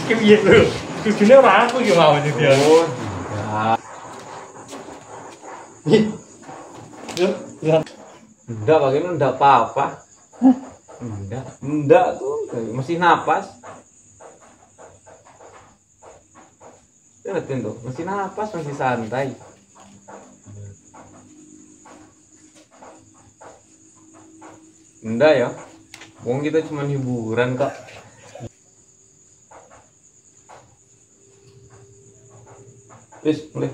Piye lho? Tujune ora aku iki mau iki dia. Oh, enggak. Ya. Enggak, bagaimana enggak apa-apa. Enggak tuh, masih napas. Lihatin tuh, masih napas, masih santai. Enggak ya, wong kita cuma hiburan kok. Wis, mulai.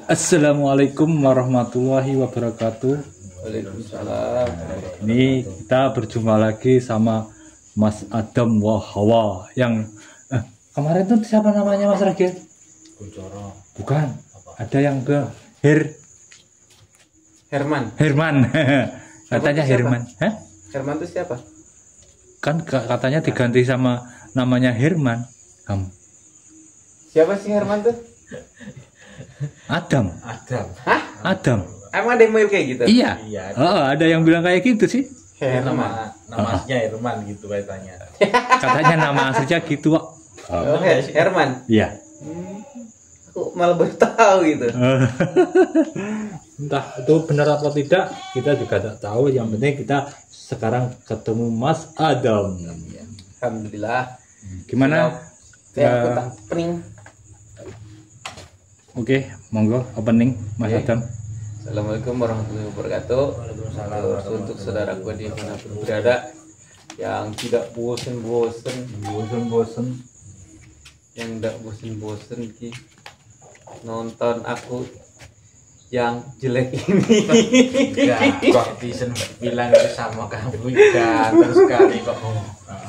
Assalamualaikum warahmatullahi wabarakatuh. Waalaikumsalam. Ini kita berjumpa lagi sama Mas Adam Wahawa yang kemarin tuh siapa namanya Mas Ragil? Kuncoro. Bukan. Ada yang ke Herman. Katanya siapa? Herman. Hah? Herman itu siapa? Kan katanya diganti sama namanya Herman. Kamu. Siapa sih Herman tuh? Adam. Hah? Adam. Emang ada yang mirip kayak gitu? Iya. Iya. Oh, ada yang bilang kayak gitu sih. Herman. Nama aslinya Herman gitu katanya. Katanya nama aslinya gitu kok. Oh, Herman. Iya. Aku malah baru tahu gitu. Entah itu benar atau tidak, kita juga tidak tahu. Yang penting kita sekarang ketemu Mas Adam. Alhamdulillah. Gimana? Kayak aku tak pening. Oke, monggo opening Mas Oke. Adam. Assalamualaikum warahmatullahi wabarakatuh. Waalaikumsalam. Terus untuk saudaraku dimanapun berada yang tidak bosen-bosen, yang tidak bosen-bosen ki nonton aku yang jelek ini. Kok Vision bilang itu sama kamu kan terus kali kok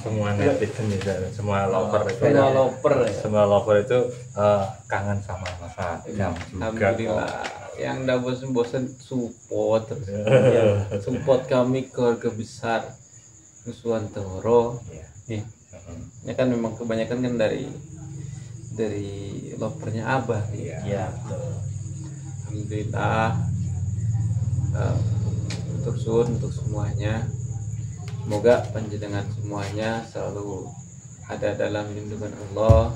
Semua netizen itu, semua lover itu, Semua loper ya. semua lover itu kangen sama Mas Adam juga. Alhamdulillah. Yang tidak bosen-bosen support terus. Ya, support kami keluarga besar Nuswantoro. Nih. Ini kan memang kebanyakan kan dari lopernya Abah ya. iya betul. Alhamdulillah. Untuk sun untuk semuanya. Semoga panjenengan semuanya selalu ada dalam lindungan Allah,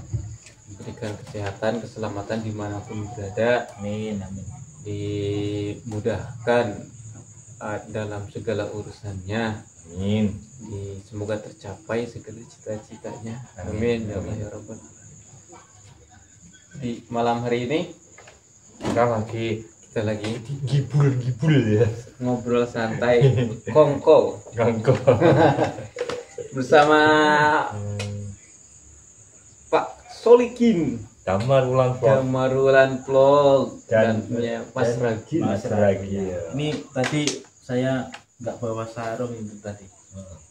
diberikan kesehatan, keselamatan dimanapun berada, Amin amin. dimudahkan dalam segala urusannya. Amin. Semoga tercapai segala cita-citanya. Amin. Amin ya Allah ya Rabbal Alamin. Di malam hari ini kita lagi Gibul ya. ngobrol santai kongko Ganggu. bersama Pak Solikin Damarulan Vlog dan punya Mas Ragil. Mas Ragil. Ini tadi saya nggak bawa sarung itu tadi.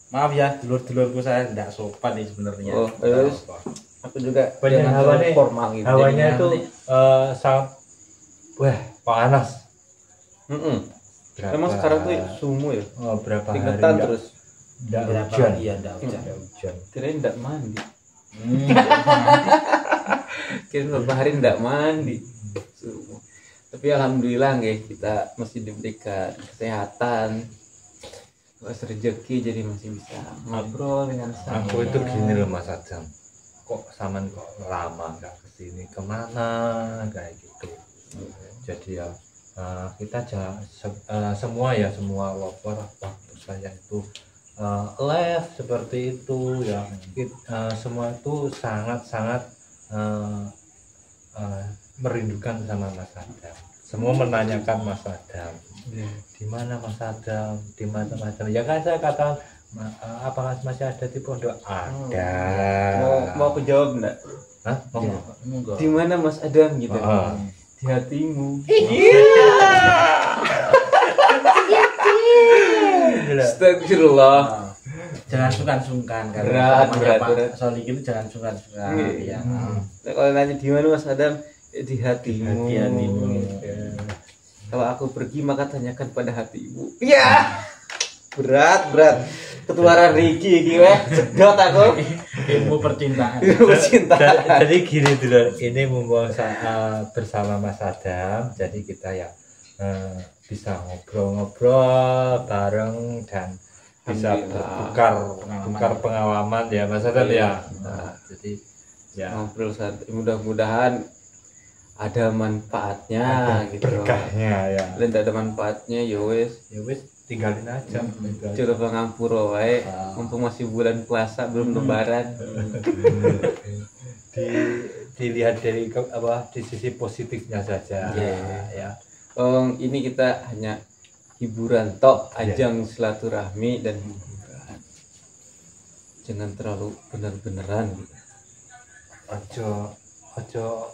Maaf ya, dulur-dulurku saya nggak sopan nih sebenarnya. Oh, terus aku juga Banyak jangan hawanya, terlalu formal gitu. hawanya Jadinya itu nanti- sangat panas. Memang sekarang tuh sumu ya, Berapa hari keringetan enggak- terus. enggak Berapa hujan. hari ya nggak hujan. Enggak hujan. Kirain enggak mandi. Kirain beberapa hari enggak mandi. Sumu. Tapi alhamdulillah guys, kita masih diberikan kesehatan, luas rezeki, jadi masih bisa ngobrol dengan saya. Aku itu gini loh Mas Adam, kok saman kok lama nggak kesini kemana kayak gitu. Jadi ya kita semua semua lover waktu saya itu live seperti itu ya. Semua itu sangat merindukan sama Mas Adam. Semua menanyakan Mas Adam. Di mana Mas Adam? Di mana Mas Adam? Ya kan saya katakan apakah masih ada di pondok? Ada. Mau aku jawab enggak? Hah? Mau? Enggak. Di mana Mas Adam gitu? Ah. Di hatimu. Astagfirullah. Jangan sungkan-sungkan karena Berat, namanya berat, Pak berat. Solikin jangan sungkan-sungkan ya. Nah, kalau nanya di mana Mas Adam, di hatimu. Di hatimu. Kalau aku pergi maka tanyakan pada hati ibu. Iya. Berat. Ketularan Riki iki weh, sedot aku. Ilmu percintaan. Cinta. Jadi gini dulu, ini mumpung bersama Mas Adam, jadi kita ya bisa ngobrol-ngobrol bareng dan bisa bertukar pengalaman ya Mas Adam ya. Jadi ya ngobrol santai, mudah-mudahan ada manfaatnya gitu. Berkahnya ya. Lain tidak ada manfaatnya ya wes Tinggalin aja. coba ngampura wae mumpung masih bulan puasa belum lebaran. Dilihat dari di sisi positifnya saja. Ya. Ini kita hanya hiburan tok, ajang silaturahmi dan hiburan. Jangan terlalu bener-beneran gitu. Ojo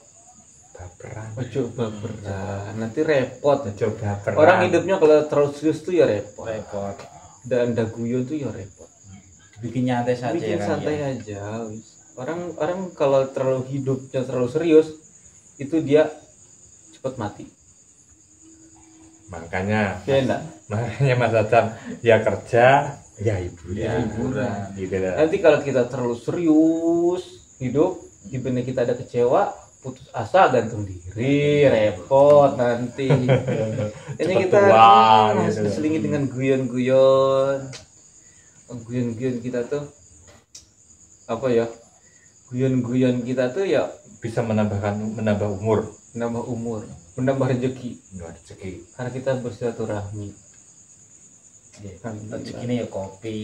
baperan. Ojo baperan, nanti repot. Ojo baperan. Orang hidupnya kalau terlalu serius tuh ya repot. Dan guyon tuh ya repot. Bikin nyantai saja. Bikin ya, santai ya. aja. Orang kalau terlalu hidupnya terlalu serius itu dia cepat mati. Makanya Mas Adam ya kerja ya hiburan. Gitu lah. Nanti kalau kita terlalu serius hidup, di benak kita ada kecewa, putus asa, gantung diri, repot nanti. Ini kita harus gitu. diselingi dengan guyon-guyon. Guyon-guyon kita tuh apa ya? Guyon-guyon kita tuh ya Bisa menambah umur, menambah umur, menambah rezeki. Karena kita bersilaturahmi. Rezekinya ya kopi.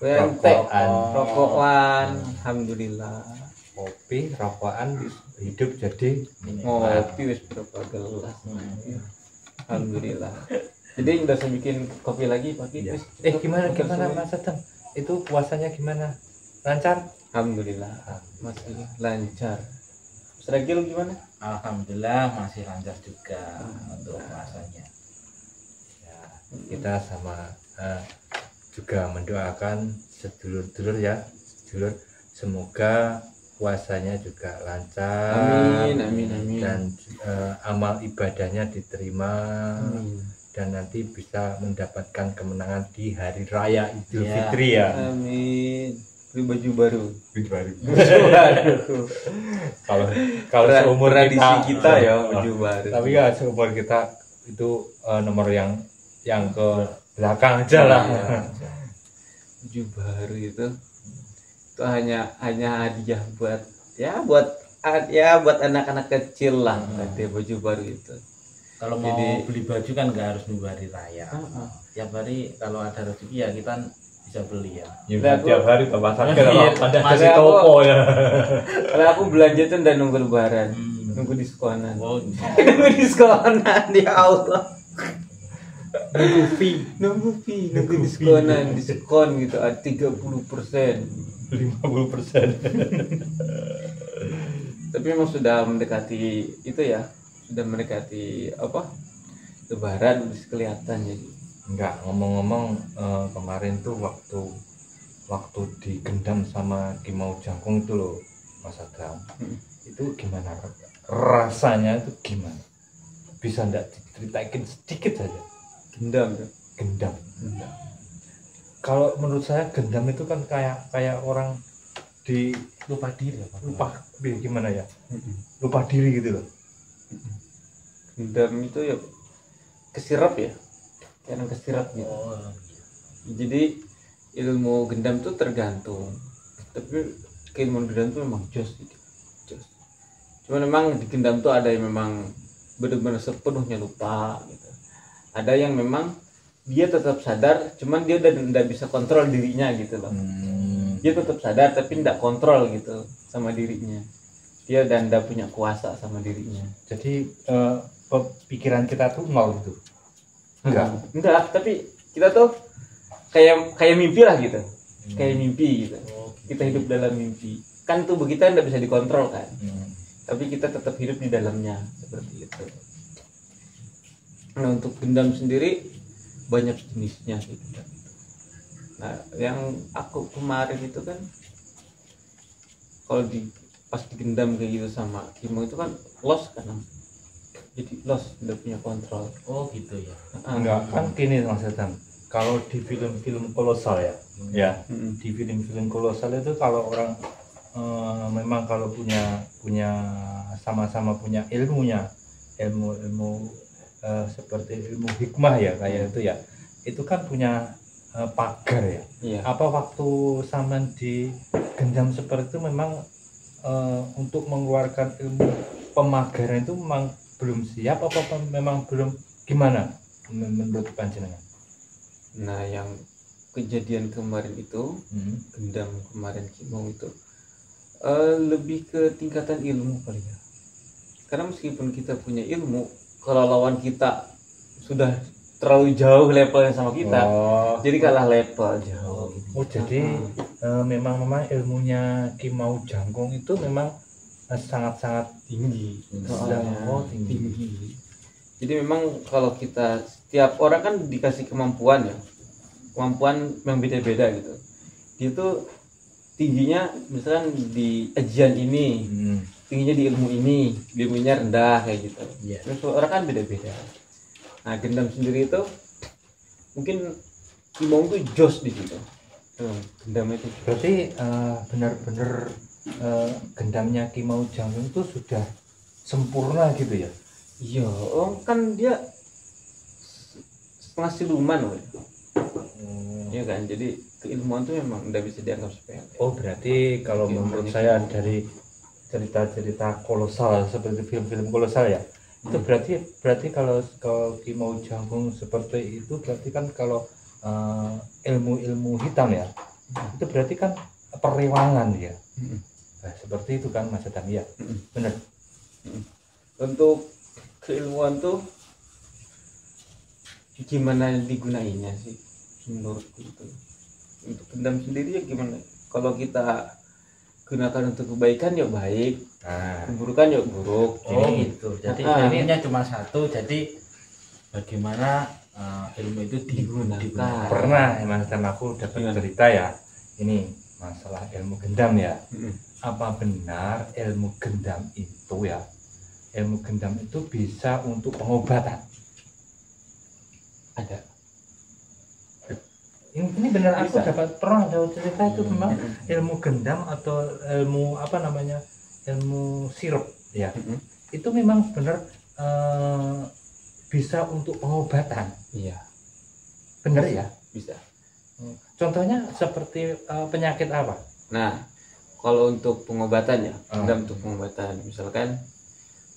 Rokokan, alhamdulillah. kopi, rokokan, hidup jadi Ngopi wis berapa gelas. Alhamdulillah. Jadi udah saya bikin kopi lagi pagi. Iya. Wis. Gimana Mas Adam? Itu puasanya gimana? Lancar? Alhamdulillah masih lancar. Mas Ragil gimana? Alhamdulillah masih lancar juga untuk puasanya. Ya, kita sama juga mendoakan sedulur-dulur ya, sedulur, semoga puasanya juga lancar. Amin. Dan amal ibadahnya diterima. Amin. Dan nanti bisa mendapatkan kemenangan di hari raya Idul Ya. Fitri ya. Amin. Beli baju baru. Kalau seumur tradisi kita ya baju baru. Tapi ya seumur kita itu nomor yang ke belakang aja lah. Iya. Baju baru itu hanya hadiah buat anak-anak kecil lah. Ada baju baru itu. Kalau mau beli baju kan nggak harus nunggu hari raya. Tiap hari kalau ada rezeki ya kita bisa beli ya. Tiap hari bapak sakit pada Masih kasih toko ya. Kalau aku belanja tuh udah nunggu lebaran, nunggu diskonan. Oh, Nunggu diskonan ya Allah. Nunggu diskonan, diskon gitu, 30%. 50%. Tapi memang sudah mendekati itu ya, sudah mendekati apa? Lebaran udah kelihatan jadi. Enggak, ngomong-ngomong kemarin tuh waktu digendam sama Kimau Jangkung itu loh Mas Adam. Itu gimana rasanya, itu gimana? Bisa enggak diceritakan sedikit saja? Gendam. Kalau menurut saya gendam itu kan kayak orang di lupa diri apa? gimana ya? Lupa diri gitu loh. Gendam itu ya kesirap ya. Karena kesirap gitu. Jadi ilmu gendam tuh tergantung. Tapi keilmuan gendam tuh memang jos gitu. Cuma memang di gendam tuh ada yang memang benar-benar sepenuhnya lupa gitu. Ada yang memang dia tetap sadar, cuman dia udah bisa kontrol dirinya gitu loh. Dia tetap sadar tapi tidak kontrol gitu sama dirinya. Dia dan tidak punya kuasa sama dirinya. Jadi pikiran kita tuh nol gitu. Enggak, tapi kita tuh kayak mimpi lah gitu. Kayak mimpi gitu. Kita hidup dalam mimpi. Kan tubuh kita tidak bisa dikontrol kan. Tapi kita tetap hidup di dalamnya seperti itu. Nah, untuk gendam sendiri banyak jenisnya gitu. Nah, yang aku kemarin itu kan kalau pas digendam kayak gitu sama Kimo itu kan lost kan. Jadi lost, udah punya kontrol. Oh gitu ya. Enggak, kan gini Mas Adam. kalau di film-film kolosal ya di film-film kolosal itu kalau orang memang kalau punya sama-sama punya ilmu seperti ilmu hikmah ya kayak itu kan punya pagar ya. Iya. Apa waktu Saman digendam seperti itu memang untuk mengeluarkan ilmu pemagaran itu memang belum siap apa memang belum, gimana menurut panjenengan? Nah, yang kejadian kemarin itu, gendam kemarin Kimau itu lebih ke tingkatan ilmu kali ya. Karena meskipun kita punya ilmu, kalau lawan kita sudah terlalu jauh levelnya sama kita, jadi kalah level jauh. Oh, jadi memang ilmunya Kimau Jangkung itu memang sangat-sangat tinggi. Tinggi. Jadi memang kalau kita, setiap orang kan dikasih kemampuan yang beda-beda gitu. Dia tuh tingginya misalkan di ajian ini, tingginya di ilmu ini, ilmunya rendah kayak gitu. Terus orang kan beda-beda. Nah, gendam sendiri itu mungkin Kimau tuh jos di situ. Gendam itu. Berarti benar-benar gendamnya Kimau Jangkung itu sudah sempurna gitu ya? Iya, kan dia setengah siluman loh. Iya kan, jadi keilmuan tuh memang udah bisa dianggap sepele. Oh, berarti kalau menurut saya dari cerita-cerita kolosal seperti film-film kolosal ya, itu berarti kalau Kimau Jangkung seperti itu berarti kan kalau ilmu-ilmu hitam ya, itu berarti kan perewangan ya. Nah, seperti itu kan Mas Adam ya, benar. Untuk keilmuan tuh gimana digunainnya sih menurutku itu. Untuk gendam sendiri ya gimana, kalau kita gunakan untuk kebaikan ya baik, keburukan ya buruk. Gitu. Jadi ilmunya cuma satu, jadi bagaimana ilmu itu digunakan. Pernah Mas Adam aku dapat cerita ya, ini masalah ilmu gendam ya. Apa benar ilmu gendam itu bisa untuk pengobatan? Ada. Ini benar, aku pernah ada cerita itu memang ilmu gendam atau ilmu ilmu sirup ya. Itu memang benar bisa untuk pengobatan. Iya. Benar ya? Bisa. Contohnya seperti penyakit apa? Nah, kalau untuk pengobatan ya, gendam untuk pengobatan, misalkan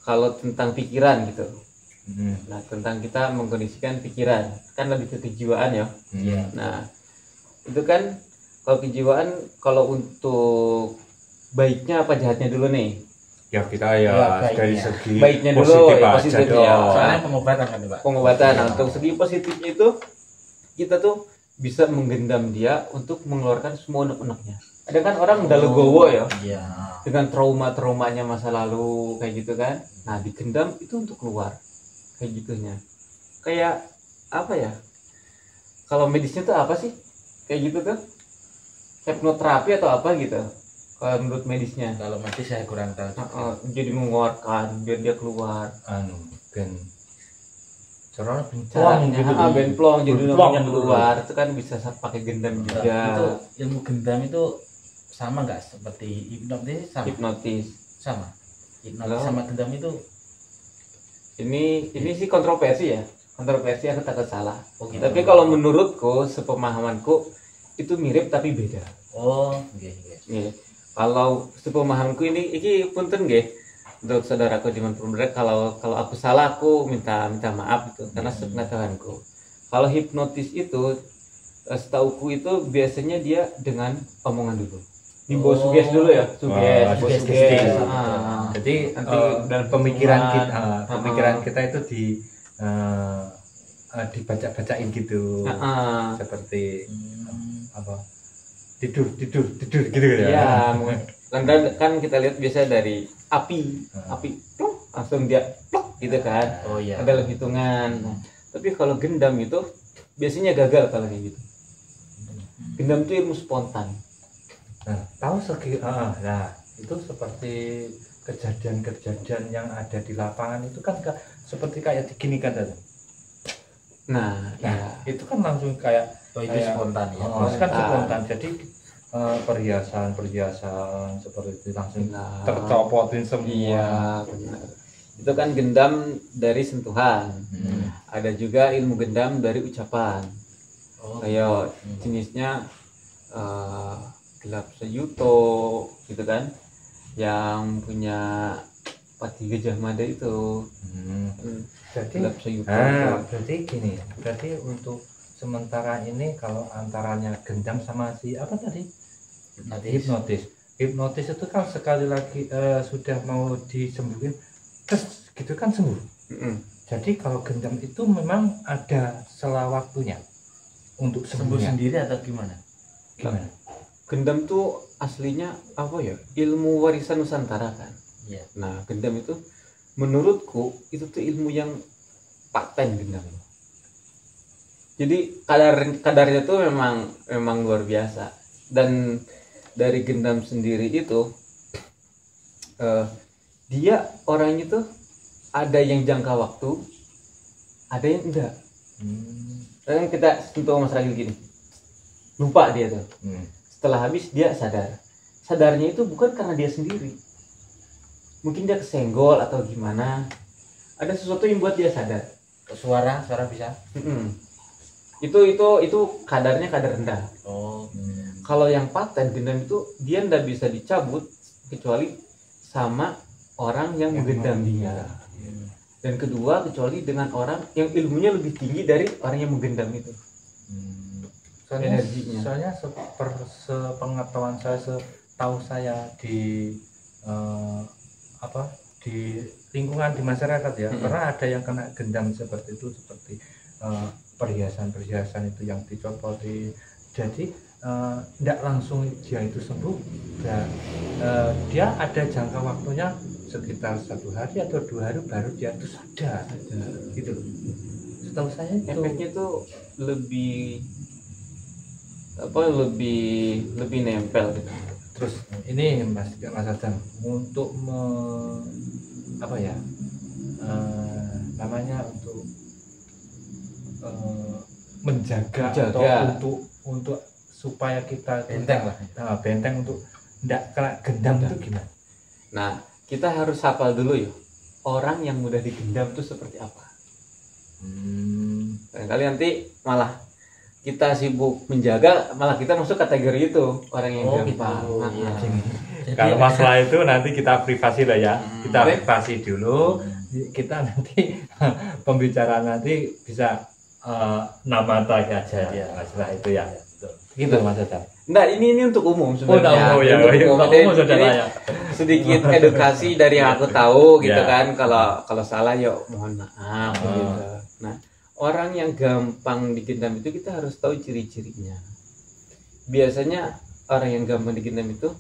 kalau tentang pikiran gitu. Nah, tentang kita mengkondisikan pikiran, kan lebih ke kejiwaan ya. Nah, itu kan kalau kejiwaan, kalau untuk baiknya apa jahatnya dulu nih? Ya kita dari segi baiknya dulu, positifnya. Soalnya pengobatan kan Pak. Pengobatan. Nah, untuk segi positifnya itu kita tuh bisa menggendam dia untuk mengeluarkan semua unek-uneknya. Ada kan orang udah legowo ya. Dengan traumanya masa lalu kayak gitu kan. Nah, digendam itu untuk keluar. Kayak gitunya. Kayak apa ya? Kalau medisnya tuh apa sih? Kayak gitu tuh. Hipnoterapi atau apa gitu. Kalau menurut medisnya. Kalau medis saya kurang tahu. Jadi mengeluarkan biar dia keluar. Caranya benplong jadi namanya keluar. Itu kan bisa pakai gendam juga. Itu ilmu gendam itu sama nggak seperti hipnotis? Hipnotis sama. Hipnotis sama gendam itu ini sih kontroversi ya. Kontroversi, aku takut salah. Gitu. Tapi kalau menurutku, sepemahamanku itu mirip tapi beda. Iya. Kalau sepemahamanku ini punten nggih. Untuk saudaraku di Manpurudara, kalau aku salah aku minta maaf itu karena sepengetahuanku. Kalau hipnotis itu setauku itu biasanya dia dengan omongan dulu. Dibawa suges dulu ya, suges. Jadi nanti dalam pemikiran kita itu dibaca-bacain gitu. Seperti apa? Tidur gitu ya. Iya, kan kita lihat biasa dari api plok, langsung dia plok gitu kan. Ada hitungan. Tapi kalau gendam itu biasanya gagal kalau kayak gitu. Gendam itu ilmu spontan. Nah, itu seperti kejadian-kejadian yang ada di lapangan itu kan seperti kayak gini kan tadi. Nah, itu kan langsung kayak Oh, itu spontan ya. kan spontan. Jadi perhiasan seperti itu langsung Nah, tercopotin semua. iya benar. Itu kan gendam dari sentuhan. Ada juga ilmu gendam dari ucapan. Kayak jenisnya gelap sayuto gitu kan, yang punya Pati Gajah Mada itu. Jadi Gelap sayuto. berarti gini, berarti untuk sementara ini kalau antaranya gendam sama si apa tadi, hipnotis itu kan sekali lagi sudah mau disembuhin terus gitu kan sembuh. Jadi kalau gendam itu memang ada selah waktunya untuk Sembuh sembuhnya. sendiri atau gimana? Gimana? Gendam tuh aslinya apa ya? Ilmu warisan Nusantara kan. Iya. Nah, gendam itu menurutku itu tuh ilmu yang paten gendam. Jadi kadarnya tuh memang luar biasa. Dan dari gendam sendiri itu dia orangnya tuh ada yang jangka waktu, ada yang enggak. Kan kita sentuh masalah gini, lupa dia tuh. Setelah habis dia sadar. Sadarnya itu bukan karena dia sendiri. Mungkin dia kesenggol atau gimana. Ada sesuatu yang buat dia sadar. Suara bisa. Itu kadarnya kadar rendah. Kalau yang paten gendam itu dia ndak bisa dicabut kecuali sama orang yang menggendam dia. Dan kedua kecuali dengan orang yang ilmunya lebih tinggi dari orang yang menggendam itu. Energinya. Soalnya sepengetahuan saya, setahu saya di di lingkungan di masyarakat ya, pernah ada yang kena gendam seperti itu, seperti perhiasan itu yang dicopoti. Jadi tidak langsung dia itu sembuh, dia ada jangka waktunya sekitar 1 hari atau 2 hari baru dia itu sadar gitu. Setahu saya itu efeknya tuh lebih nempel gitu. Terus ini Mas Adam untuk namanya untuk menjaga atau untuk supaya kita benteng untuk tidak kena gendam itu gimana? Nah, kita harus hafal dulu ya, orang yang mudah digendam itu seperti apa. Barangkali nanti malah kita sibuk menjaga, malah kita masuk kategori itu orang yang gampang. Kalau masalah itu nanti kita privasi lah ya, kita privasi dulu. Kita nanti pembicaraan nanti bisa nama tag aja ya, masalah itu ya. Gitu Mas Adam. Nah, ini untuk umum sebenarnya. Sedikit edukasi dari yang aku tahu gitu kan. Kalau salah ya mohon maaf gitu. Nah, orang yang gampang digendam itu kita harus tahu ciri-cirinya. Biasanya orang yang gampang digendam itu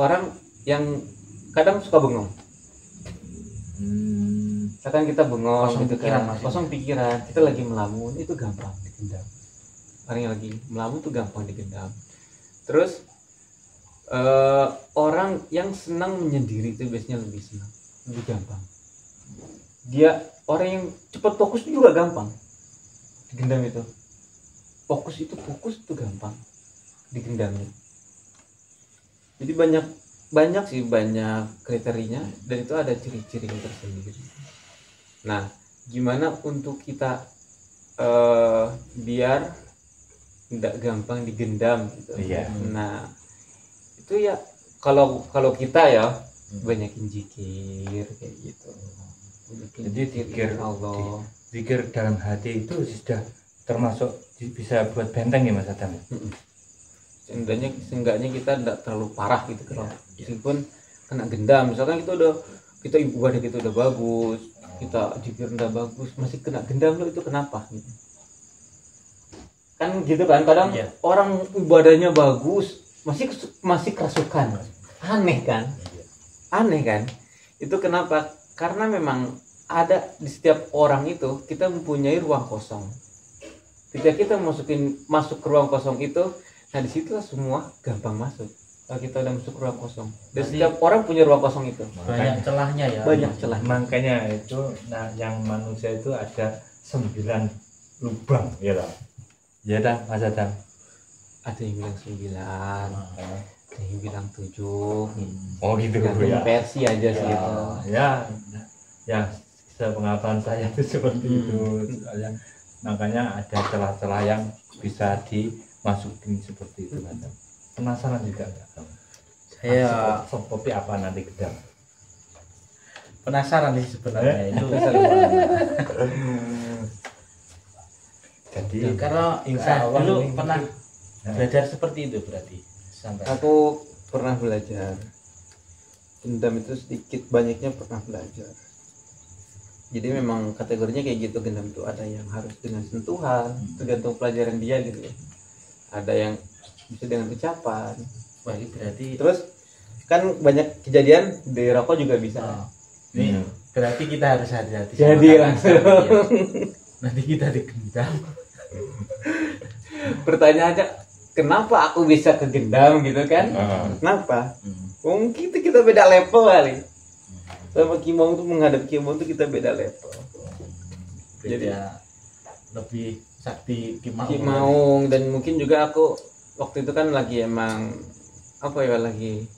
orang yang kadang suka bengong. Kadang kita bengong gitu kan, kosong pikiran, kita lagi melamun, itu gampang digendam. Orang yang lagi melamun itu gampang digendam. Terus orang yang senang menyendiri itu biasanya lebih senang, lebih gampang. Dia orang yang cepat fokus itu juga gampang digendam itu. Fokus itu gampang digendamnya. Jadi banyak kriterianya dan itu ada ciri-ciri yang tersendiri. Nah, gimana untuk kita biar tidak gampang digendam gitu. Nah, itu ya kalau kita ya banyakin zikir kayak gitu. Jadi zikir dalam hati itu sudah termasuk bisa buat benteng ya Mas Adam. Seenggaknya kita tidak terlalu parah gitu kalau meskipun kena gendam. Misalkan kita ibadah kita udah bagus, kita zikir udah bagus, masih kena gendam loh, itu kenapa gitu. Kan gitu kan, kadang orang ibadahnya bagus masih kerasukan. Aneh kan? Itu kenapa? Karena memang ada di setiap orang itu kita mempunyai ruang kosong. Ketika kita masuk ke ruang kosong itu, nah disitulah semua gampang masuk. Kalau kita udah masuk ke ruang kosong, dan setiap orang punya ruang kosong itu. Banyak celahnya ya. Banyak celah. Makanya itu, yang manusia itu ada 9 lubang ya lah. Ya dah Mas Adam. Ada yang bilang 9, ada yang bilang 7. Oh gitu Gantung ya. versi aja sih itu. Ya sepengetahuan saya itu seperti itu. Soalnya makanya ada celah-celah yang bisa dimasukin seperti itu kan. Penasaran juga enggak? Saya Kopi apa nanti gedang? penasaran sih sebenarnya itu. Jadi Karena insya Allah dulu ini- pernah belajar seperti itu berarti sampai. Aku pernah belajar. Gendam itu sedikit banyaknya pernah belajar. Jadi memang kategorinya kayak gitu, gendam itu ada yang harus dengan sentuhan, tergantung pelajaran dia gitu ya. Ada yang bisa dengan ucapan. Wah, ini berarti Terus kan banyak kejadian di rokok juga bisa. ini berarti kita harus hati-hati. Jadi sama langsung. kata-kata, ya. Nanti kita digendam. Pertanyaannya, kenapa aku bisa kegendam gitu kan? Kenapa? Mungkin kita beda level kali. Sama Kimong tuh menghadap Kimong tuh kita beda level. Jadi Beda lebih sakti Kimaung dan mungkin juga aku waktu itu kan lagi emang apa ya lagi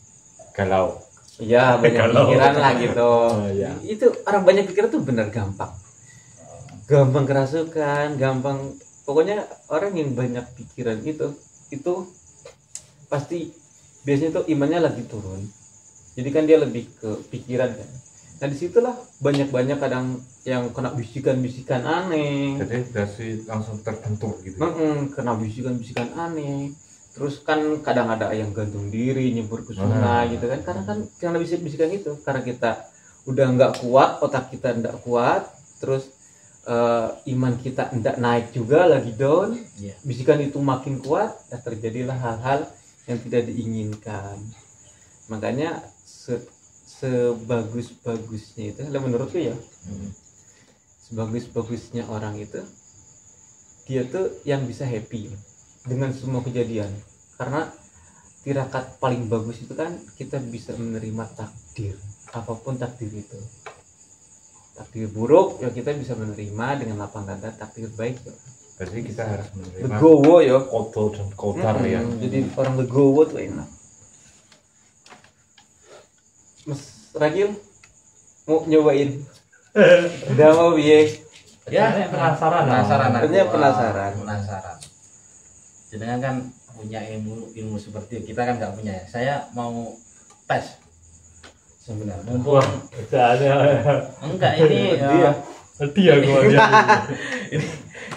galau. ya banyak Kalau- pikiran lah gitu. Iya. Itu orang banyak pikiran tuh bener gampang. Gampang kerasukan, gampang pokoknya orang yang banyak pikiran itu pasti biasanya tuh imannya lagi turun. Jadi kan dia lebih ke pikiran kan. Nah disitulah banyak-banyak kadang yang kena bisikan-bisikan aneh. Jadi berarti langsung terbentuk gitu. Kena bisikan-bisikan aneh. Terus kan kadang ada yang gantung diri nyebur ke sungai gitu kan, karena kan karena bisikan itu karena kita udah nggak kuat, otak kita nggak kuat, terus iman kita nggak naik juga, lagi down. Iya. Bisikan itu makin kuat, ya terjadilah hal-hal yang tidak diinginkan. Makanya sebagus-bagusnya itu, menurutku ya, sebagus-bagusnya orang itu dia tuh yang bisa happy dengan semua kejadian, karena tirakat paling bagus itu kan kita bisa menerima takdir, apapun takdir itu. Takdir buruk ya kita bisa menerima dengan lapang dada, takdir baik ya Berarti kita harus menerima legowo ya. kotor dan kotor ya. Jadi orang legowo tuh enak. Mas Ragil mau nyobain? Udah mau biye? Ya, Penasaran, penasaran. aku. Artinya penasaran. Penasaran. Jangan kan punya ilmu seperti itu. Kita kan nggak punya ya. Saya mau tes sebenarnya. Mumpung enggak ini Dia gua dia. ini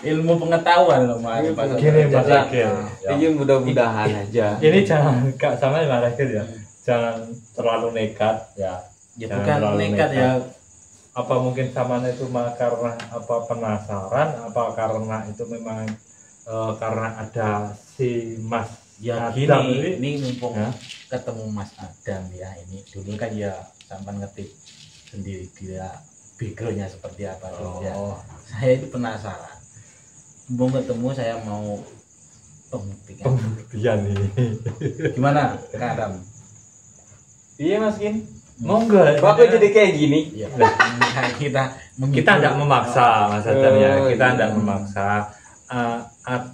ilmu pengetahuan loh Mas. Gini, Mas Jadi, Akil. Ini mudah-mudahan aja. Ini jangan Kak sama Mas Akil ya. Jangan terlalu nekat ya. ya Jangan bukan terlalu nekat ya. Apa mungkin samanya itu karena apa penasaran, apa karena itu memang karena ada si Mas Ya Adam gini, ini mumpung ya. ketemu Mas Adam ya, ini dulu kan ya sampai ngetik sendiri dia backgroundnya seperti apa dulu ya. Saya itu penasaran. Mumpung ketemu saya mau pembuktikan. Pembuktian ini. Gimana Kak Adam? Iya Mas Kin. Monggo. Kok aku jadi kayak gini? Ya, kita Kita tidak memaksa Mas Adam ya. Oh, Kita iya. tidak memaksa.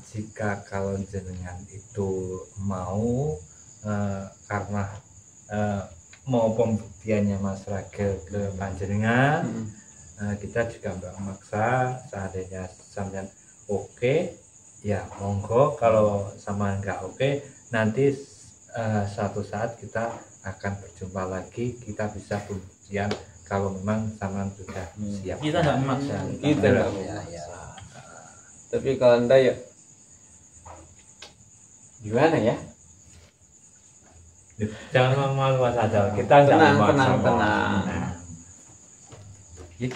Jika kalau jenengan itu mau karena mau pembuktiannya Mas Ragil ke panjenengan, kita juga nggak memaksa. Seandainya sampean oke, ya monggo. Kalau sama nggak oke, nanti suatu saat kita akan berjumpa lagi. Kita bisa pembuktian kalau memang sama sudah siap. kita nggak memaksa. Kita nggak ya, ya. Tapi kalau Anda ya gimana ya? Jangan malu Mas Adam. Kita nggak Tenang, memaksa. tenang, kok. tenang. Ya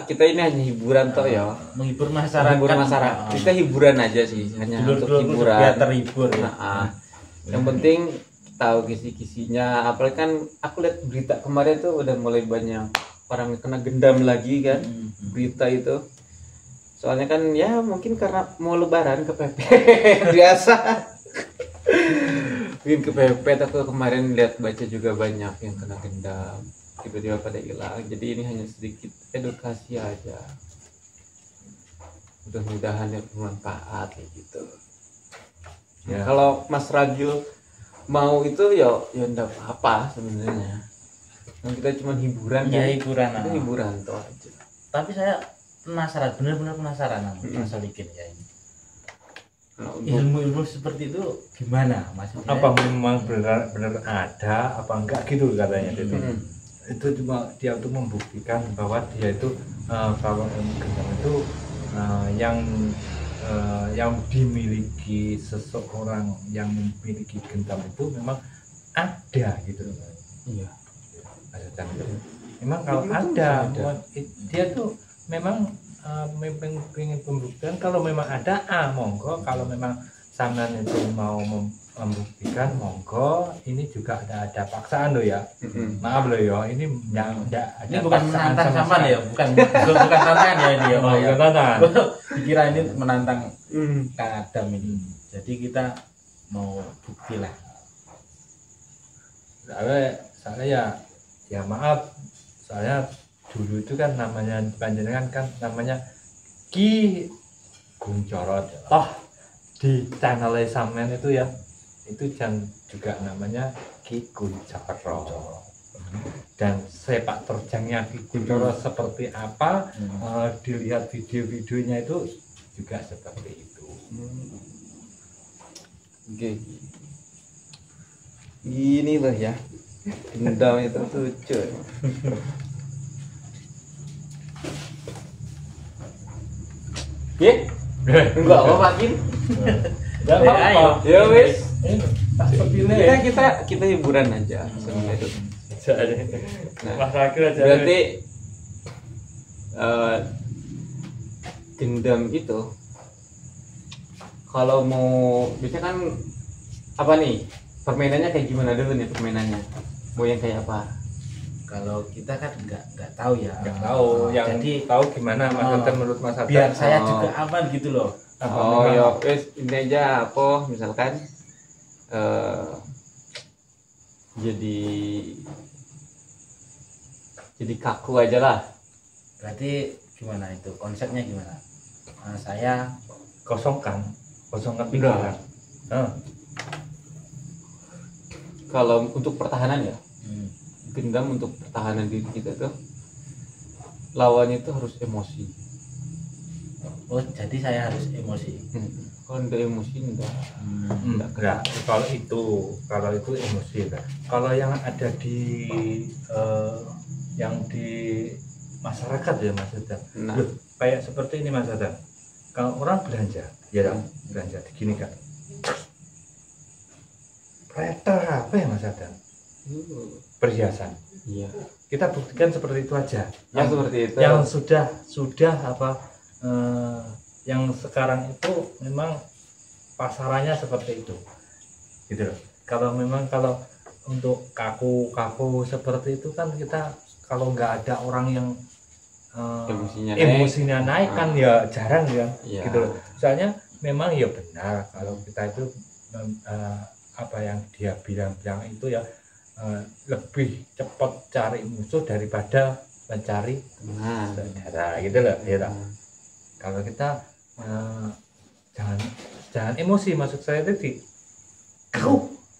Kita ini hanya hiburan toh ya. menghibur masyarakat. Menghibur masyarakat. Kita hiburan aja sih, hanya untuk Dulur-dulur biar hiburan. terhibur ya. Nah, yang penting tahu kisi-kisinya. Apalagi kan aku lihat berita kemarin tuh udah mulai banyak orang yang kena gendam lagi kan, berita itu. Soalnya kan ya mungkin karena mau lebaran kepepet biasa. Mungkin kepepet, aku kemarin lihat baca juga banyak yang kena gendam tiba-tiba pada hilang. Jadi ini hanya sedikit edukasi aja. mudah-mudahan yang bermanfaat kayak gitu. Ya. Kalau Mas Ragil mau itu ya enggak apa-apa sebenarnya. Yang kita cuma hiburan Ya kan. hiburan. Itu hiburan tuh aja. Tapi saya penasaran, benar-benar penasaran masalah bikin ya ini. Nah, Ilmu-ilmu seperti itu gimana maksudnya? Apa memang benar-benar ada apa enggak gitu katanya itu. Itu cuma dia untuk membuktikan bahwa dia itu kalau ilmu gendam itu yang dimiliki seseorang yang memiliki gendam itu memang ada gitu loh. iya. Maksudnya memang kalau ada. Dia tuh memang ingin pembuktian. Kalau memang ada monggo, kalau memang sampean itu mau membuktikan monggo. Ini juga ada paksaan loh ya. Maaf loh ya, ini enggak ada. Ini bukan menantang sama ya, bukan tantangan ya ini ya. Oh, bukan tantangan. Dikira ini menantang Kang Adam ini. Jadi kita mau bukti lah. Saya ya maaf, saya dulu itu kan namanya panjenengan kan namanya Ki Kunchoro. Toh di channel sampean itu ya itu juga namanya Ki Kunchoro. Dan sepak terjangnya Ki Kunchoro seperti apa, dilihat video-videonya itu juga seperti itu. Oke. Gini loh ya. Gendam itu lucu. Ya? Enggak apa makin. Enggak apa-apa. Ya wis. Seperti Kita hiburan aja sebenarnya itu. Nah, Mas Akil aja. berarti gendam itu kalau mau biasanya kan apa nih permainannya kayak gimana dulu nih permainannya, mau yang kayak apa? Kalau kita kan nggak tahu ya. Nggak tahu, yang jadi tahu gimana Mas Hasan menurut Mas Hasan. biar saya juga aman gitu loh. Oh ya wes ini aja apa misalkan jadi kaku aja lah. Berarti gimana itu konsepnya gimana? Saya kosongkan pikiran. Kalau untuk pertahanan ya, gendam untuk pertahanan diri kita tuh lawannya itu harus emosi. Oh jadi saya harus emosi. Kalau enggak emosi enggak. Enggak. Kalau itu emosi enggak. Kalau yang ada di masyarakat ya Mas Hasan. Nah. Loh, kayak seperti ini Mas Hasan. Kalau orang belanja, ya belanja begini kan. Preter apa ya Mas Hasan? Perhiasan. Iya. Kita buktikan seperti itu aja. Yang seperti itu. Yang sudah apa? Yang sekarang itu memang pasarannya seperti itu, gitu loh. Kalau untuk kaku seperti itu kan kita kalau nggak ada orang yang emosinya naik kan ya jarang ya, gitu loh. Soalnya memang ya benar kalau kita itu apa yang dia bilang itu ya lebih cepat cari musuh daripada mencari saudara, gitu loh, ya. Kalau kita jangan emosi, maksud saya tadi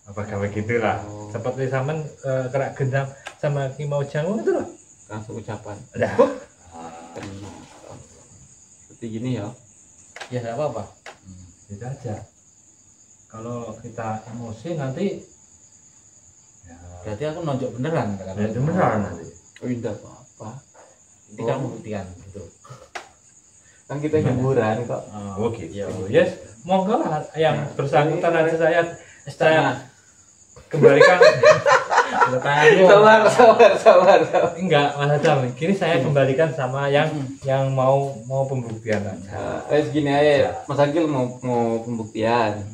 apa kayak gitulah. Seperti zaman kerak gendam sama Kimau Jangung itu loh, langsung ucapan udah seperti gini ya Ya nggak apa-apa. itu aja. Kalau kita emosi nanti ya, Berarti aku nonjok beneran kan? itu beneran nanti. tidak apa-apa. Ini kamu buktikan gitu. Kan kita hiburan kok. Oh gitu. Yes, monggo lah yang bersangkutan aja saya kembalikan. Sabar. Enggak, Mas Adam. Kini saya kembalikan sama yang mau pembuktian aja. Gini aja, Mas Agil mau pembuktian.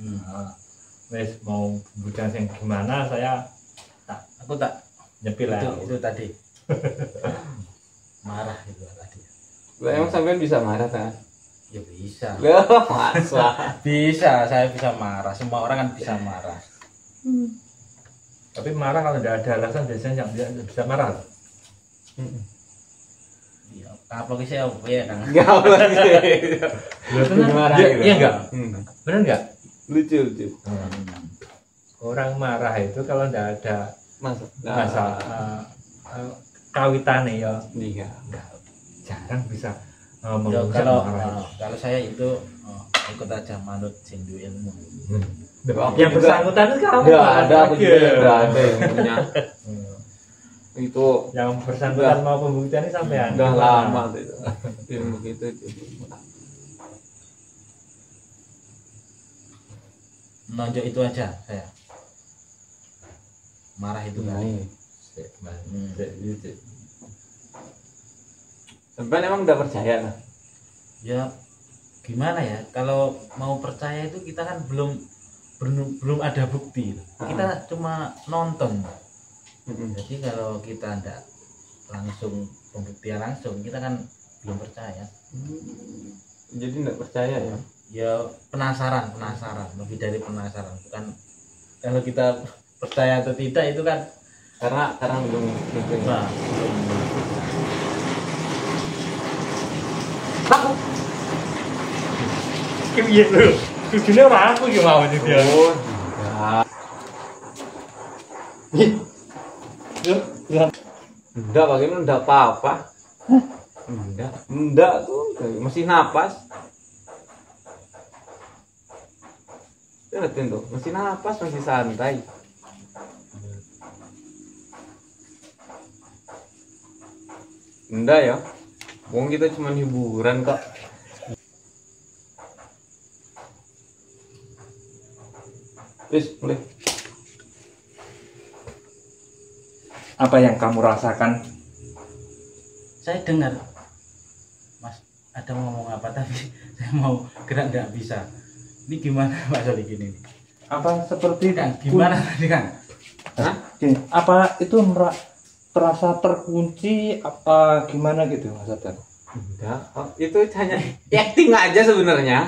Wes mau pembuktian yang gimana Aku tak nyepil lah. itu tadi. Marah itu tadi. Lah emang sampean bisa marah kan? Ya bisa. Loh, masa? Bisa, saya bisa marah. Semua orang kan bisa marah. Tapi marah kalau tidak ada alasan biasanya yang bisa marah. Ya, kapok sih apa ya kan? Enggak boleh. Benar? Iya enggak? Benar enggak? Lucu lucu. Orang marah itu kalau enggak ada Masa kawitannya ya iya. enggak, jarang bisa Ya, mengusir kalau marah. kalau saya itu ikut aja manut sing duwe ilmu. Yang bersangkutan itu kamu Enggak ada lagi. begitu, enggak ada yang punya. Itu Yang bersangkutan mau pembuktian ini sampean. udah lama tuh itu. Ilmu gitu. Nonjok itu aja saya. Marah itu kan. Sampai emang udah percaya lah. Ya gimana ya? Kalau mau percaya itu kita kan belum ada bukti. Kita cuma nonton. Jadi kalau kita ndak langsung pembuktian langsung, kita kan belum percaya. Jadi enggak percaya ya. Ya penasaran, lebih dari penasaran. Bukan kalau kita percaya atau tidak itu kan Karena belum gitu. nah, Iya lho. Tujuannya orang aku gimana sih dia? Oh, enggak. Enggak, bagaimana enggak apa-apa. Enggak tuh, masih napas. Lihatin tuh, masih napas, masih santai. Enggak ya, wong kita cuma hiburan kok. Terus boleh. Apa yang kamu rasakan? saya dengar Mas ada ngomong apa tapi saya mau gerak nggak bisa. Ini gimana Pak Soli gini? Apa seperti Kan gimana tadi kan? Hah? Gini, apa itu terasa terkunci apa gimana gitu Mas Atan? Enggak, itu hanya acting aja sebenarnya.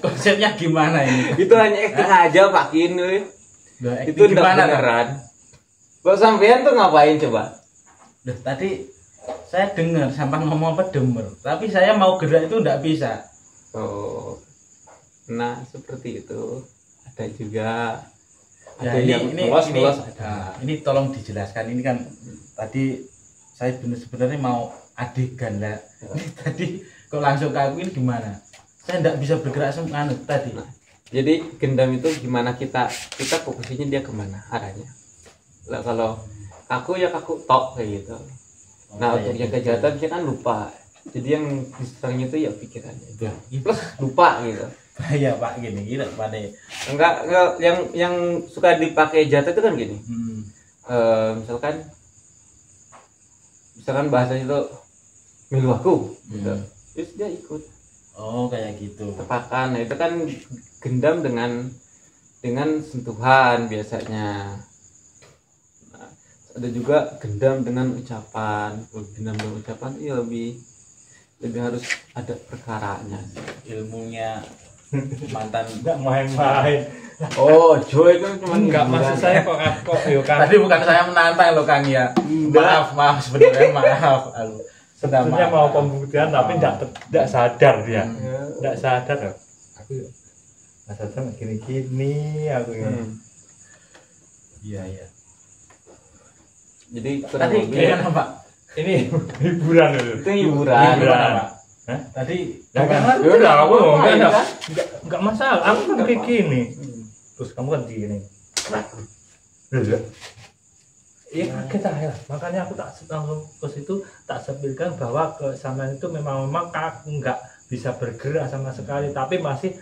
Konsepnya gimana ini? Itu hanya acting aja Pak Kin. Loh, Itu acting enggak gimana, Pak? beneran. Kok sampean tuh ngapain coba? Loh, tadi saya dengar sampai ngomong apa demer, tapi saya mau gerak itu enggak bisa. Oh. Nah, seperti itu. Ada juga Ya, ada yang los ada. ini tolong dijelaskan. Ini kan tadi saya sebenarnya mau adegan lah. Ini tadi kok langsung ke aku ini gimana? Saya enggak bisa bergerak semua tadi. Nah, jadi gendam itu gimana kita fokusnya dia kemana arahnya. Lah kalau kaku ya kaku tok kayak gitu. Nah, untuk yang kejahatan dia kan lupa. Jadi yang diserangnya itu ya pikirannya. Plus lupa gitu. Ya Pak gini pada Enggak yang suka dipakai jatah itu kan gini. Misalkan bahasanya itu milu aku gitu. Terus dia ikut. oh kayak gitu. Tepakan. Nah, itu kan gendam dengan sentuhan biasanya. Nah, ada juga gendam dengan ucapan. Gendam dengan ucapan iya lebih harus ada perkaranya. Ilmunya mantan Enggak main-main. Oh, Joy itu cuma Enggak, maksud saya kok yo kan. tadi bukan saya menantang loh Kang ya. Maaf sebenarnya maaf. Aduh, Sebenarnya mau pembuktian tapi enggak sadar dia. Ya. Enggak sadar. Aku Mas Atan gini-gini aku ya. Iya. Jadi kurang Tadi lebih gimana Pak? Ini hiburan itu. itu hiburan. Gimana Pak? Hah? Tadi Ya kan? Ya udah, aku main, kan? enggak masalah. Aku kan kayak gini. Terus kamu kan gini. Iya kaget aja. Makanya aku tak langsung ke situ tak sepilkan bahwa kesamaan itu memang aku nggak bisa bergerak sama sekali, tapi masih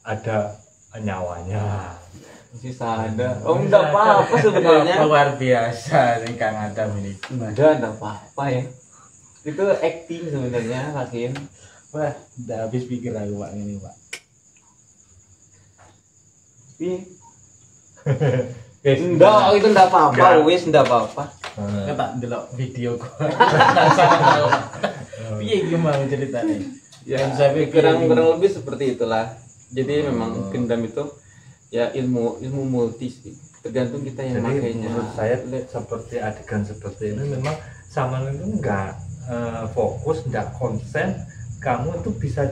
ada nyawanya. Masih sadar. Oh, enggak apa-apa sebenarnya. Luar biasa nih Kang Adam ini. Enggak apa-apa ya. Itu acting sebenarnya, Hakim. Wah, udah habis pikir aku Pak ini Pak. Enggak, itu enggak apa-apa, wis enggak apa-apa. Kita tak delok video kok. Piye gimana ceritanya? Ya, Saya pikir kurang ini- lebih seperti itulah. Jadi memang gendam itu ya ilmu multi sih. tergantung kita yang Jadi makainya. menurut saya seperti adegan seperti ini memang Saman itu enggak fokus, enggak konsen, kamu itu bisa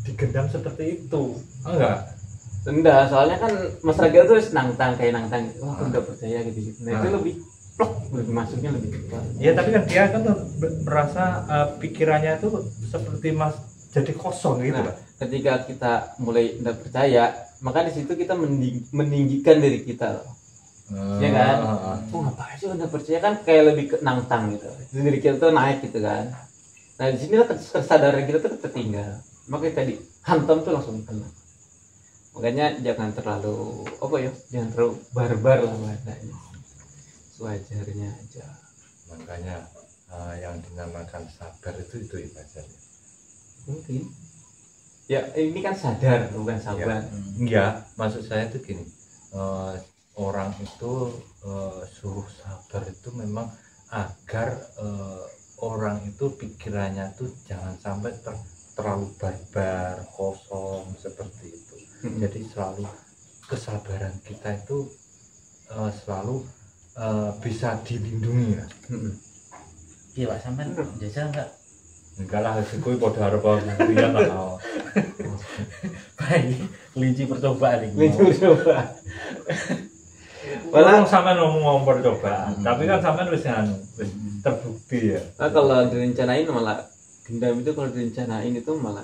digendam seperti itu, enggak? Enggak, soalnya kan Mas Raga tuh nangtang kayak nangtang, wah aku udah percaya gitu. Nah itu lebih plok, lebih masuknya lebih cepat. Ya tapi kan dia kan merasa pikirannya itu seperti mas jadi kosong gitu Nah, Pak. ketika kita mulai tidak percaya, maka di situ kita meninggikan diri kita loh. Ya kan? Oh ngapain sih udah percaya, kan kayak lebih ke nangtang gitu. Diri kita tuh naik gitu kan. Nah di sini kesadaran kita tuh tertinggal. Makanya tadi hantam tuh langsung kena. Makanya jangan terlalu jangan terlalu barbar lah bahasanya. Sewajarnya aja. Makanya yang dinamakan sabar itu ibadahnya. Mungkin. Ya ini kan sadar bukan sabar. Enggak, maksud saya itu gini. Orang itu suruh sabar itu memang agar orang itu pikirannya tuh jangan sampai terlalu barbar, kosong seperti itu. Jadi selalu kesabaran kita itu selalu bisa dilindungi ya. Iya Pak, sampean jajal enggak? Enggak lah, kuwi padha arep dia tak mau. Baik, kelinci percobaan ini. Kelinci percobaan. Walau sampean ngomong percobaan, tapi kan sampean wis wis terbukti ya. Nah, kalau direncanain malah gendam itu, kalau direncanain itu malah,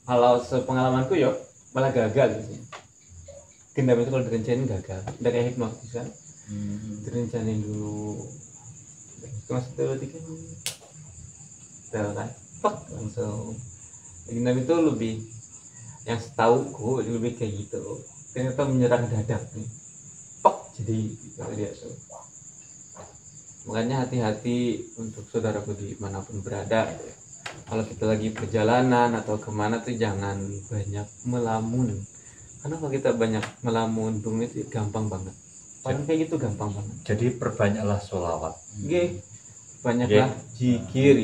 kalau sepengalamanku ya malah gagal gitu. Gendam itu kalau direncanain gagal. Udah kayak hipnotis kan. Direncanain dulu. Mas dulu tiga. Udah kan. Pak langsung. Gendam itu lebih, yang setauku lebih kayak gitu. Ternyata menyerang dadak nih. Pak jadi kalau dia tuh. Makanya hati-hati untuk saudaraku dimanapun berada. Kalau kita lagi perjalanan atau kemana tuh jangan banyak melamun. Karena kalau kita banyak melamun itu gampang banget. Paling kayak gitu gampang banget. Jadi perbanyaklah sholawat. Banyaklah zikir.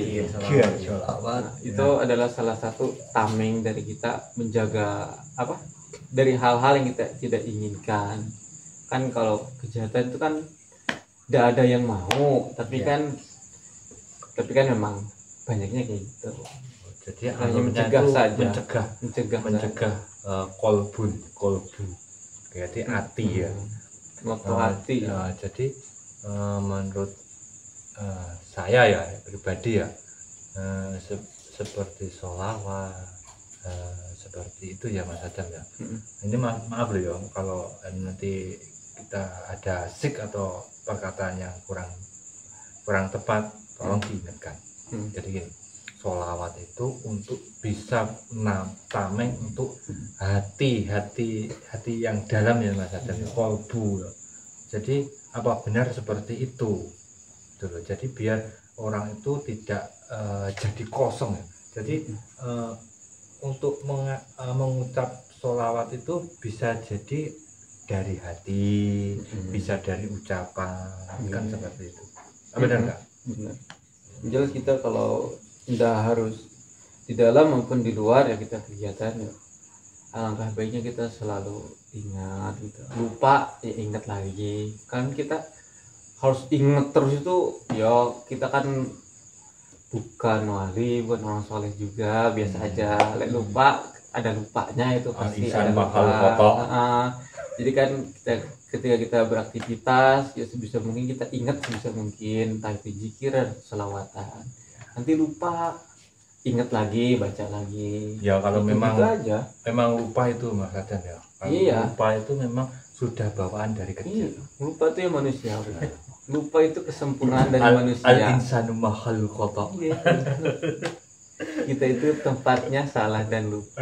Sholawat. Nah, itu adalah salah satu tameng dari kita menjaga dari hal-hal yang kita tidak inginkan. Kan kalau kejahatan itu kan tidak ada yang mau, tapi kan memang banyaknya kayak gitu. Jadi hanya mencegah saja, mencegah kolbu, berarti hati ya. Waktu hati. Jadi menurut saya ya pribadi ya, seperti sholawat, seperti itu ya Mas Adam ya. Ini maaf loh ya kalau nanti kita ada sik atau perkataan yang kurang tepat, tolong diingatkan. Jadi gini, sholawat itu untuk bisa tameng untuk hati yang dalam ya Mas Adam, kolbu. Jadi apa benar seperti itu? Dulu. Jadi biar orang itu tidak jadi kosong ya. Jadi untuk mengucap sholawat itu bisa jadi dari hati, bisa dari ucapan, kan seperti itu. Benar nggak? Benar. Jelas kita kalau tidak harus di dalam maupun di luar ya kita kegiatan ya, alangkah baiknya kita selalu ingat gitu. Lupa ya ingat lagi. Kan kita harus ingat terus itu ya, kita kan bukan wali, bukan orang soleh juga, biasa aja. Lupa ada lupanya itu pasti ada lupa. Jadi kan ketika kita beraktivitas ya sebisa mungkin kita ingat sebisa mungkin, entah itu zikir dan selawatan. Nanti lupa, ingat lagi, baca lagi. Ya kalau itu memang gitu aja. Memang lupa itu Mas Adam ya. Kalau lupa itu memang sudah bawaan dari kecil. Lupa itu ya manusia. Lupa itu kesempurnaan dari manusia. Al-insanu mahal khata. Kita itu tempatnya salah dan lupa.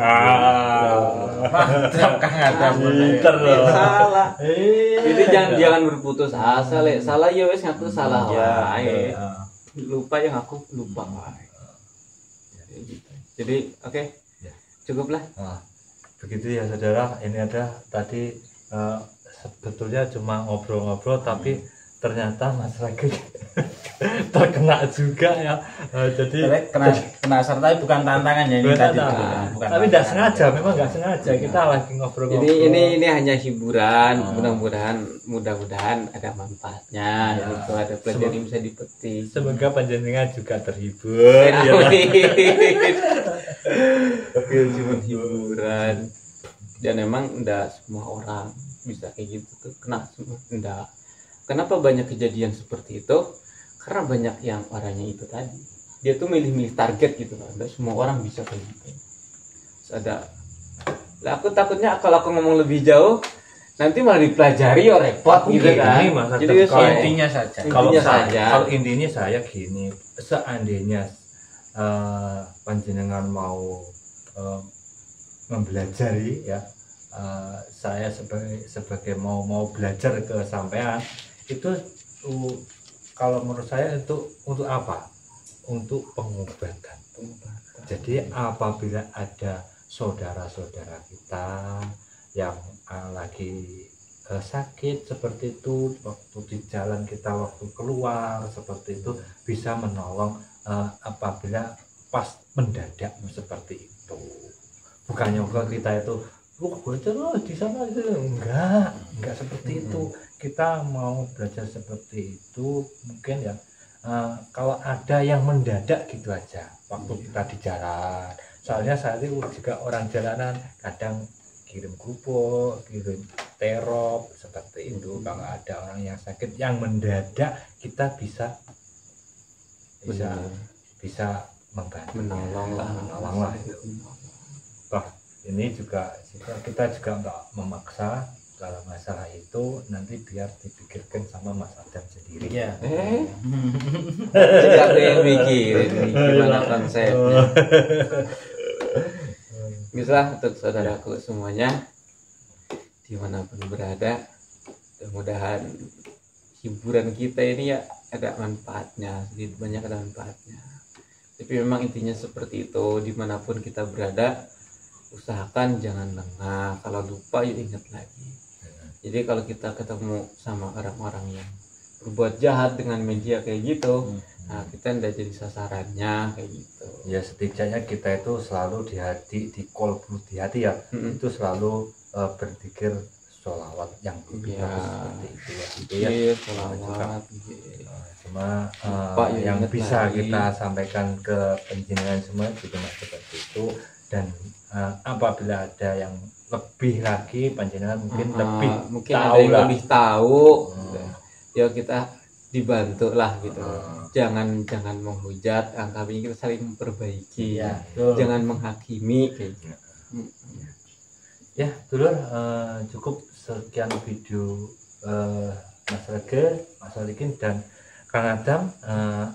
Mantap Kang Adam. Salah. Jadi jangan berputus asa, Le. Salah ya wes ngaku salah wae. Lupa yang aku lupa wae. Jadi oke. Cukuplah. Begitu ya saudara, ini ada tadi sebetulnya cuma ngobrol-ngobrol tapi ternyata masyarakat terkena juga ya. Jadi kena serta bukan tantangan ya ini tadi. Bukan tapi tidak sengaja, memang nggak sengaja. Kita lagi ngobrol-ngobrol. Ini hanya hiburan. Mudah-mudahan ada manfaatnya. Itu ada pelajaran yang bisa dipetik. Semoga panjenengan juga terhibur. Ya. Oke, cuma hiburan. Dan emang enggak semua orang bisa kayak gitu tuh kena semua. Enggak. Kenapa banyak kejadian seperti itu? Karena banyak yang orangnya itu tadi. Dia tuh milih-milih target gitu kan. Enggak semua orang bisa kayak gitu. Terus ada. Lah aku takutnya kalau aku ngomong lebih jauh nanti malah dipelajari ya repot gitu kan. Jadi intinya saja. Kalau intinya saya gini, seandainya panjenengan mau mempelajari ya, saya sebagai mau belajar ke sampean itu kalau menurut saya itu untuk apa? Untuk pengobatan. Jadi apabila ada saudara-saudara kita yang lagi sakit seperti itu, waktu di jalan kita waktu keluar seperti itu bisa menolong apabila pas mendadak seperti itu. Bukannya kalau kita itu belajar di sana itu enggak seperti itu. Kita mau belajar seperti itu mungkin ya kalau ada yang mendadak gitu aja waktu kita di jalan. Soalnya saya itu juga orang jalanan, kadang kirim kerupuk, kirim terop seperti itu. Kalau ada orang yang sakit yang mendadak kita bisa membantu, menolong lah itu. Ini juga kita juga nggak memaksa kalau masalah itu, nanti biar dipikirkan sama Mas Adam sendiri. Ya. Jadi aku yang mikirin gimana konsepnya. Bisa untuk saudaraku semuanya dimanapun berada, mudah-mudahan hiburan kita ini ya ada manfaatnya, sedikit banyak ada manfaatnya. Tapi memang intinya seperti itu, dimanapun kita berada usahakan jangan lengah, kalau lupa yuk ingat lagi. Jadi kalau kita ketemu sama orang-orang yang berbuat jahat dengan media kayak gitu, nah kita tidak jadi sasarannya kayak gitu. Ya setidaknya kita itu selalu di kolbu di hati ya, itu selalu berpikir sholawat yang seperti itu ya. Itu ya. Sholawat. Cuma yang bisa lagi kita sampaikan ke penjenengan semua juga seperti itu. Dan apabila ada yang lebih lagi panjenengan mungkin lebih tahu ya kita dibantu lah gitu. Jangan menghujat, kami kita saling memperbaiki ya. Jangan menghakimi kayak gitu. Ya dulur, cukup sekian video Mas Rege, Mas Alikin dan Kang Adam.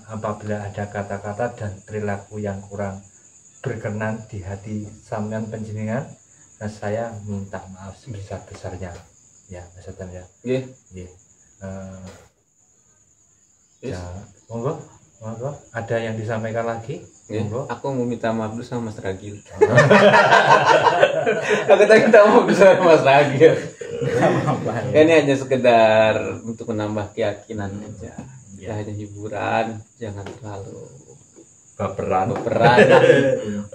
Apabila ada kata-kata dan perilaku yang kurang berkenan di hati sampean panjenengan, nah saya minta maaf sebesar-besarnya ya Mas Adam ya. Nggih. Ya, monggo ada yang disampaikan lagi? Monggo. Aku mau minta maaf dulu sama Mas Ragil. Aku tak minta maaf dulu sama Mas Ragil. Ini hanya sekedar untuk menambah keyakinan aja. Ya hanya hiburan, jangan terlalu baperan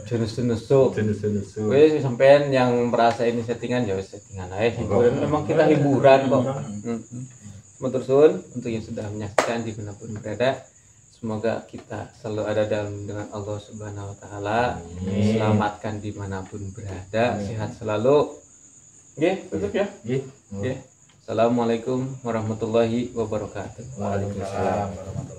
jenusu wes sampean yang merasa ini settingan ya settingan aja, hiburan memang kita hiburan kok. Matur suwun untuk yang sudah menyaksikan dimanapun berada, semoga kita selalu ada dalam dengan Allah Subhanahu Wa Taala, selamatkan dimanapun berada, sehat selalu. Tutup ya. Assalamualaikum warahmatullahi wabarakatuh. Waalaikumsalam warahmatullahi wabarakatuh.